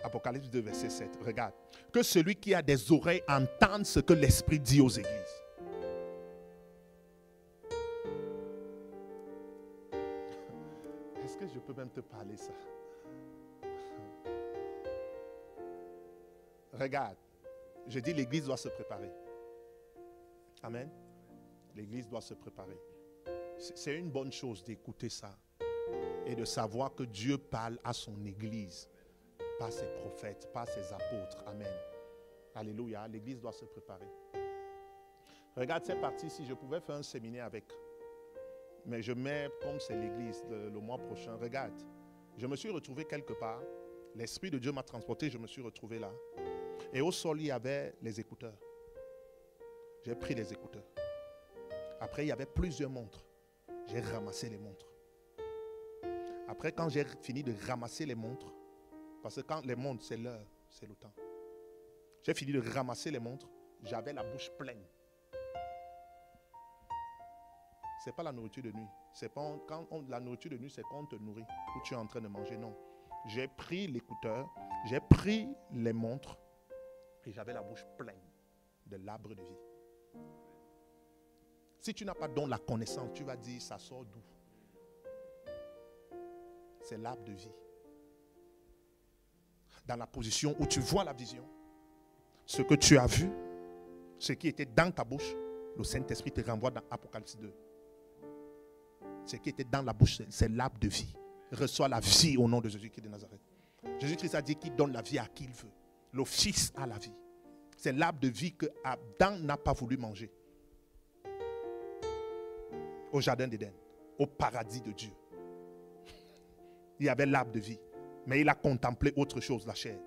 Apocalypse 2, verset 7. Regarde. Que celui qui a des oreilles entende ce que l'Esprit dit aux églises. Est-ce que je peux même te parler ça? Regarde. Je dis l'église doit se préparer. Amen. L'église doit se préparer. C'est une bonne chose d'écouter ça et de savoir que Dieu parle à son église par ses prophètes, par ses apôtres. Amen. Alléluia. L'église doit se préparer. Regarde cette partie-ci. Je pouvais faire un séminaire avec. Mais je mets, comme c'est l'église le mois prochain. Regarde. Je me suis retrouvé quelque part. L'Esprit de Dieu m'a transporté. Je me suis retrouvé là. Et au sol, il y avait les écouteurs. J'ai pris les écouteurs. Après, il y avait plusieurs montres. J'ai ramassé les montres. Après, quand j'ai fini de ramasser les montres, parce que quand les montres, c'est l'heure, c'est le temps. J'ai fini de ramasser les montres, j'avais la bouche pleine. Ce n'est pas la nourriture de nuit. C'est pas la nourriture de nuit, c'est quand on te nourrit ou tu es en train de manger. Non. J'ai pris l'écouteur, j'ai pris les montres et j'avais la bouche pleine de l'arbre de vie. Si tu n'as pas don la connaissance, tu vas dire ça sort d'où? C'est l'arbre de vie. Dans la position où tu vois la vision, ce que tu as vu, ce qui était dans ta bouche, le Saint-Esprit te renvoie dans Apocalypse 2. Ce qui était dans la bouche, c'est l'arbre de vie. Reçois la vie au nom de Jésus-Christ de Nazareth. Jésus-Christ a dit qu'il donne la vie à qui il veut. Le Fils a la vie. C'est l'arbre de vie que Adam n'a pas voulu manger. Au jardin d'Éden, au paradis de Dieu. Il y avait l'arbre de vie. Mais il a contemplé autre chose, la chair.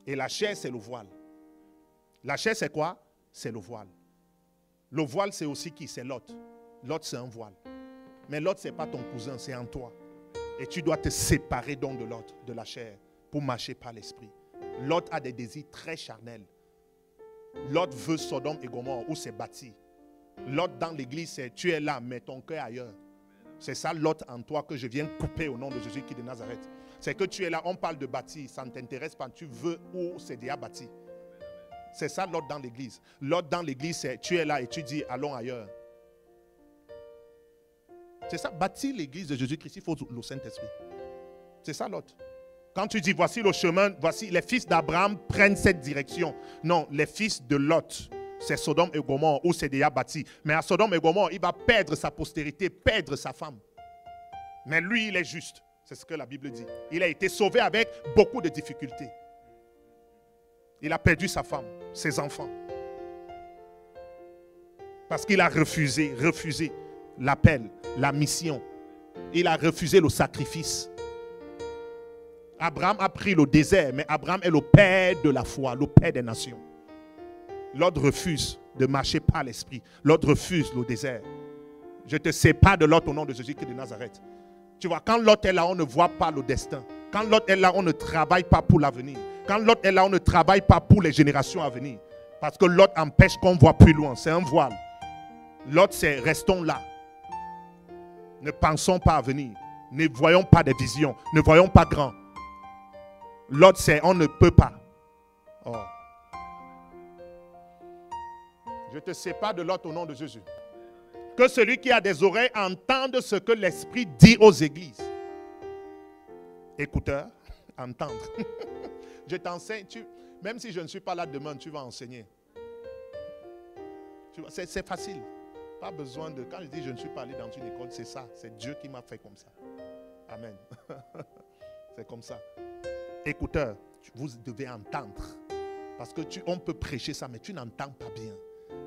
Et la chair, c'est le voile. La chair, c'est quoi? C'est le voile. Le voile, c'est aussi qui? C'est Lot. Lot, c'est un voile. Mais Lot, ce n'est pas ton cousin, c'est en toi. Et tu dois te séparer donc de Lot, de la chair, pour marcher par l'esprit. Lot a des désirs très charnels. Lot veut Sodome et Gomorrhe, où c'est bâti. Lot dans l'église, c'est tu es là, mais ton cœur ailleurs. C'est ça Lot en toi que je viens couper au nom de Jésus qui de Nazareth. C'est que tu es là, on parle de bâti, ça ne t'intéresse pas, tu veux où c'est déjà bâti. C'est ça Lot dans l'église. Lot dans l'église, c'est tu es là et tu dis allons ailleurs. C'est ça, bâtir l'église de Jésus-Christ, il faut le Saint-Esprit. C'est ça Lot. Quand tu dis voici le chemin, voici les fils d'Abraham prennent cette direction. Non, les fils de Lot, c'est Sodome et Gomorrhe où c'est déjà bâti. Mais à Sodome et Gomorrhe, il va perdre sa postérité, perdre sa femme. Mais lui, il est juste. C'est ce que la Bible dit. Il a été sauvé avec beaucoup de difficultés. Il a perdu sa femme, ses enfants. Parce qu'il a refusé l'appel, la mission. Il a refusé le sacrifice. Abraham a pris le désert, mais Abraham est le père de la foi, le père des nations. Lot refuse de marcher par l'esprit. Lot refuse le désert. Je te sépare de Lot au nom de Jésus-Christ de Nazareth. Tu vois, quand Lot est là, on ne voit pas le destin. Quand Lot est là, on ne travaille pas pour l'avenir. Quand Lot est là, on ne travaille pas pour les générations à venir. Parce que Lot empêche qu'on voit plus loin. C'est un voile. Lot, c'est restons là. Ne pensons pas à venir. Ne voyons pas des visions. Ne voyons pas grand. Lot, c'est on ne peut pas. Oh. Je te sépare de Lot au nom de Jésus. Que celui qui a des oreilles entende ce que l'Esprit dit aux églises. Écouteur, entendre. Je t'enseigne. Même si je ne suis pas là demain, tu vas enseigner. C'est facile. Pas besoin de... Quand je dis je ne suis pas allé dans une école, c'est ça. C'est Dieu qui m'a fait comme ça. Amen. C'est comme ça. Écouteur, vous devez entendre. Parce que on peut prêcher ça, mais tu n'entends pas bien.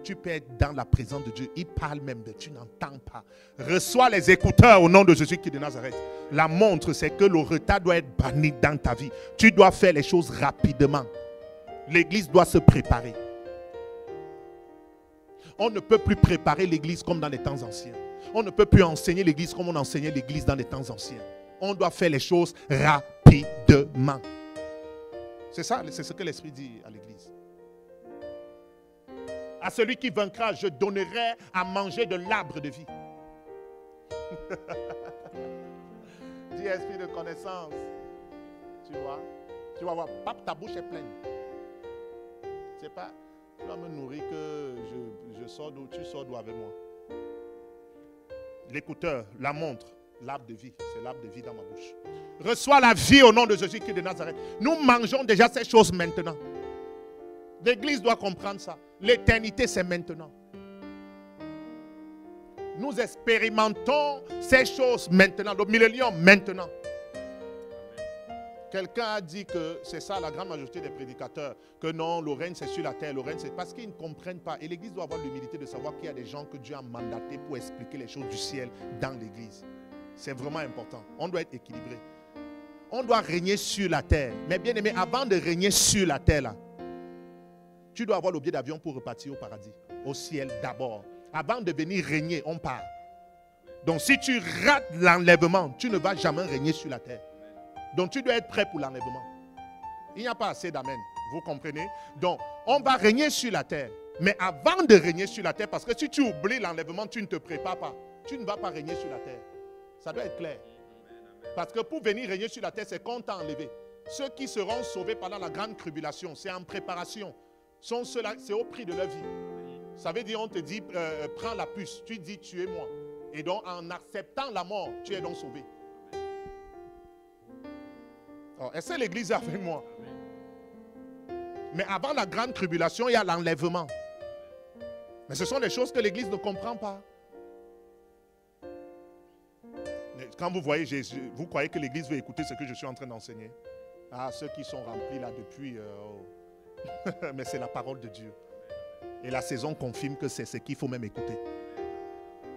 Tu peux être dans la présence de Dieu. Il parle même, mais tu n'entends pas. Reçois les écouteurs au nom de Jésus qui de Nazareth. La montre, c'est que le retard doit être banni dans ta vie. Tu dois faire les choses rapidement. L'église doit se préparer. On ne peut plus préparer l'église comme dans les temps anciens. On ne peut plus enseigner l'église comme on enseignait l'église dans les temps anciens. On doit faire les choses rapidement. C'est ça, c'est ce que l'Esprit dit à l'église. À celui qui vaincra, je donnerai à manger de l'arbre de vie. Dis esprit de connaissance. Tu vois? Tu vas voir, pape, ta bouche est pleine. C'est pas, tu vas me nourrir que je sors d'où, tu sors d'où avec moi. L'écouteur, la montre, l'arbre de vie, c'est l'arbre de vie dans ma bouche. Reçois la vie au nom de Jésus-Christ de Nazareth. Nous mangeons déjà ces choses maintenant. L'Église doit comprendre ça. L'éternité, c'est maintenant. Nous expérimentons ces choses maintenant, le millénium maintenant. Quelqu'un a dit que c'est ça la grande majorité des prédicateurs, que non, le règne c'est sur la terre, le règne c'est parce qu'ils ne comprennent pas. Et l'Église doit avoir l'humilité de savoir qu'il y a des gens que Dieu a mandatés pour expliquer les choses du ciel dans l'Église. C'est vraiment important. On doit être équilibré. On doit régner sur la terre. Mais bien aimé, avant de régner sur la terre, là, tu dois avoir le billet d'avion pour repartir au paradis, au ciel d'abord. Avant de venir régner, on part. Donc si tu rates l'enlèvement, tu ne vas jamais régner sur la terre. Donc tu dois être prêt pour l'enlèvement. Il n'y a pas assez d'amen. Vous comprenez? Donc on va régner sur la terre. Mais avant de régner sur la terre, parce que si tu oublies l'enlèvement, tu ne te prépares pas. Tu ne vas pas régner sur la terre. Ça doit être clair. Parce que pour venir régner sur la terre, c'est qu'on t'a enlevé. Ceux qui seront sauvés pendant la grande tribulation, c'est en préparation. Sont ceux-là, c'est au prix de leur vie. Ça veut dire, on te dit, prends la puce. Tu dis, tuez-moi. Et donc, en acceptant la mort, tu es donc sauvé. Est-ce que l'Église est avec moi? Mais avant la grande tribulation, il y a l'enlèvement. Mais ce sont des choses que l'Église ne comprend pas. Quand vous voyez Jésus, vous croyez que l'Église veut écouter ce que je suis en train d'enseigner? Ah, ceux qui sont remplis là depuis... Mais c'est la parole de Dieu. Et la saison confirme que c'est ce qu'il faut même écouter.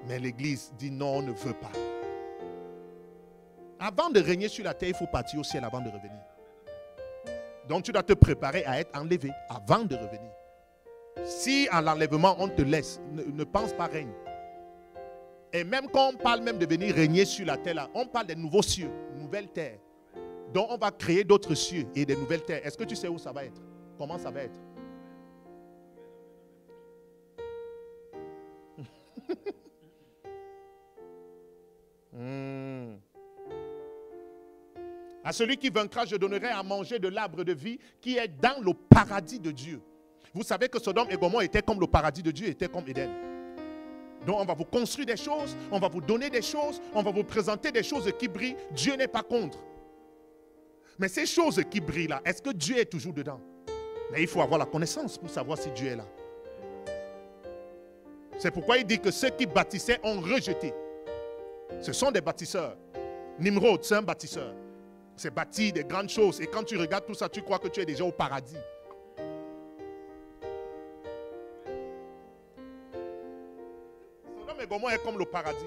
Mais l'Église dit non, on ne veut pas. Avant de régner sur la terre, il faut partir au ciel avant de revenir. Donc tu dois te préparer à être enlevé avant de revenir. Si à l'enlèvement on te laisse, ne pense pas règne. Et même quand on parle même de venir régner sur la terre, là, on parle des nouveaux cieux, nouvelles terres. Donc on va créer d'autres cieux et des nouvelles terres. Est-ce que tu sais où ça va être? Comment ça va être? À celui qui vaincra, je donnerai à manger de l'arbre de vie qui est dans le paradis de Dieu. Vous savez que Sodome et Gomorrhe étaient comme le paradis de Dieu, étaient comme Éden. Donc on va vous construire des choses, on va vous donner des choses, on va vous présenter des choses qui brillent. Dieu n'est pas contre. Mais ces choses qui brillent là, est-ce que Dieu est toujours dedans? Mais il faut avoir la connaissance pour savoir si Dieu est là. C'est pourquoi il dit que ceux qui bâtissaient ont rejeté. Ce sont des bâtisseurs. Nimrod, c'est un bâtisseur. C'est bâti des grandes choses. Et quand tu regardes tout ça, tu crois que tu es déjà au paradis. Sodome et Gomorrhe est comme le paradis.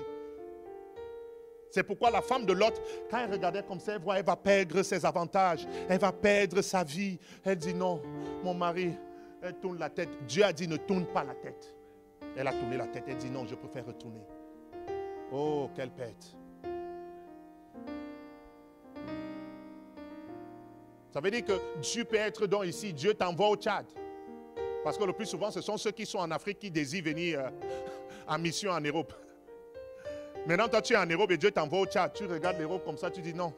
C'est pourquoi la femme de Lot, quand elle regardait comme ça, elle voit, elle va perdre ses avantages. Elle va perdre sa vie. Elle dit non, mon mari, elle tourne la tête. Dieu a dit ne tourne pas la tête. Elle a tourné la tête. Elle dit non, je préfère retourner. Oh, quelle perte. Ça veut dire que Dieu peut être donc ici. Dieu t'envoie au Tchad. Parce que le plus souvent, ce sont ceux qui sont en Afrique qui désirent venir en mission en Europe. Maintenant, toi, tu es en Europe et Dieu t'envoie au Tchad. Tu regardes l'Europe comme ça, tu dis non,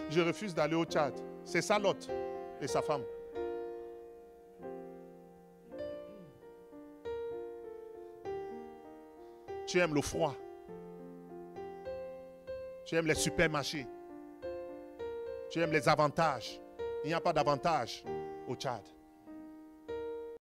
je refuse d'aller au Tchad. C'est ça Lot et sa femme. Tu aimes le froid. Tu aimes les supermarchés. Tu aimes les avantages. Il n'y a pas d'avantage au Tchad.